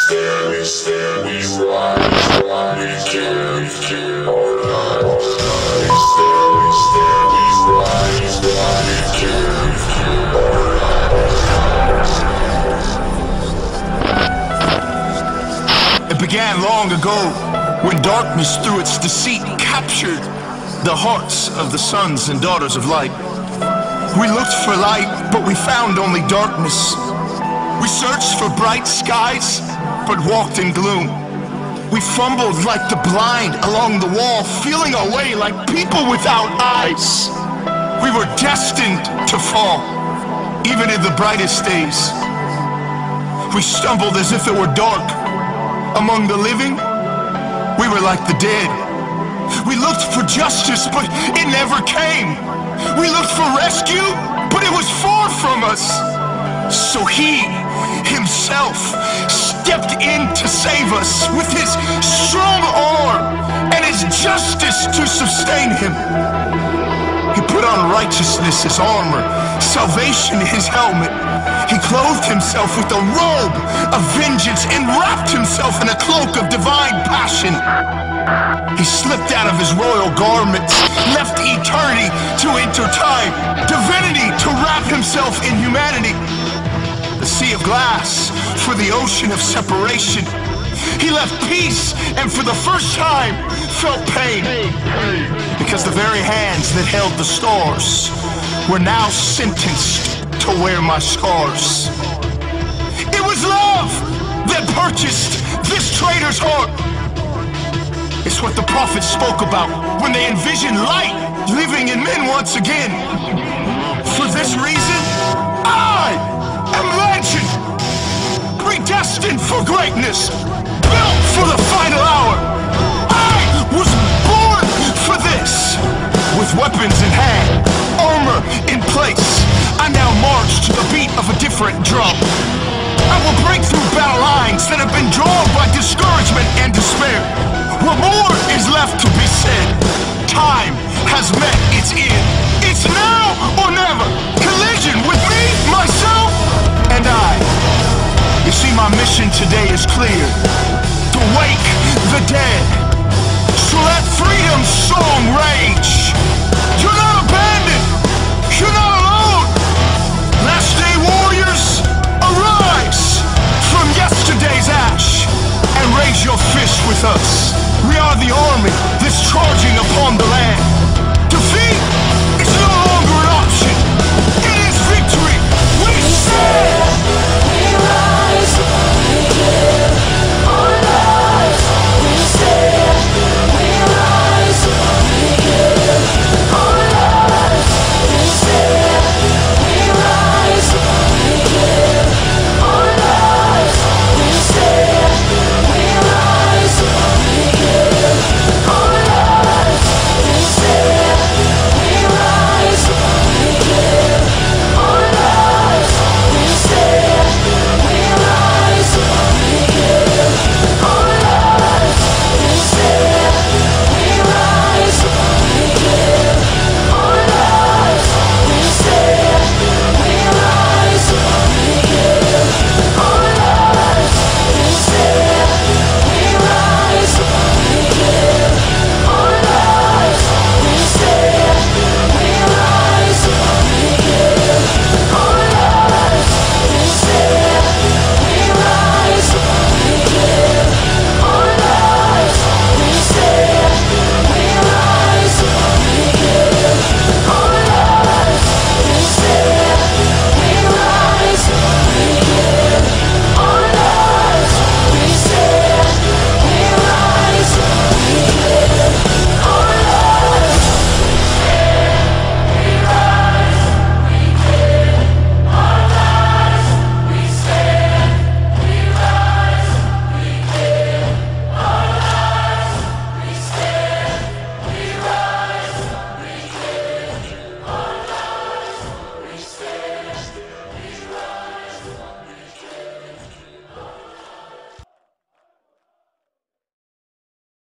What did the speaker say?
stand, we rise, we kill, all night. We stand, we rise, we kill, all night. It began long ago, when darkness through its deceit captured the hearts of the sons and daughters of light. We looked for light, but we found only darkness. We searched for bright skies, but walked in gloom. We fumbled like the blind along the wall, feeling our way like people without eyes. We were destined to fall, even in the brightest days. We stumbled as if it were dark. Among the living, we were like the dead. We looked for justice, but it never came. We looked for rescue, but it was far from us. So he himself stepped in to save us with his strong arm and his justice to sustain him. He put on righteousness his armor, salvation his helmet. He clothed himself with a robe of vengeance and wrapped himself in a cloak of divine passion. He slipped out of his royal garments, left eternity to enter time, divinity to wrap himself in humanity. The sea of glass for the ocean of separation. He left peace and for the first time felt pain, because the very hands that held the stars were now sentenced to wear my scars. It was love that purchased this traitor's heart. It's what the prophets spoke about when they envisioned light living in men once again. For this reason, I am legend, predestined for greatness, built for the final hour. I was born for this. With weapons in hand, armor in place, I now march to the beat of a different drum. I will break through battle lines that have been drawn by discouragement and despair. What more is left to be said? Time has met its end. It's now or never. Collision with me, myself, and I. You see, my mission today is clear: to wake the dead. So let freedom's song rage. You're not abandoned. You're not alone. Last day warriors, arise from yesterday's ash and raise your fist with us. We are the army that's charging upon the land.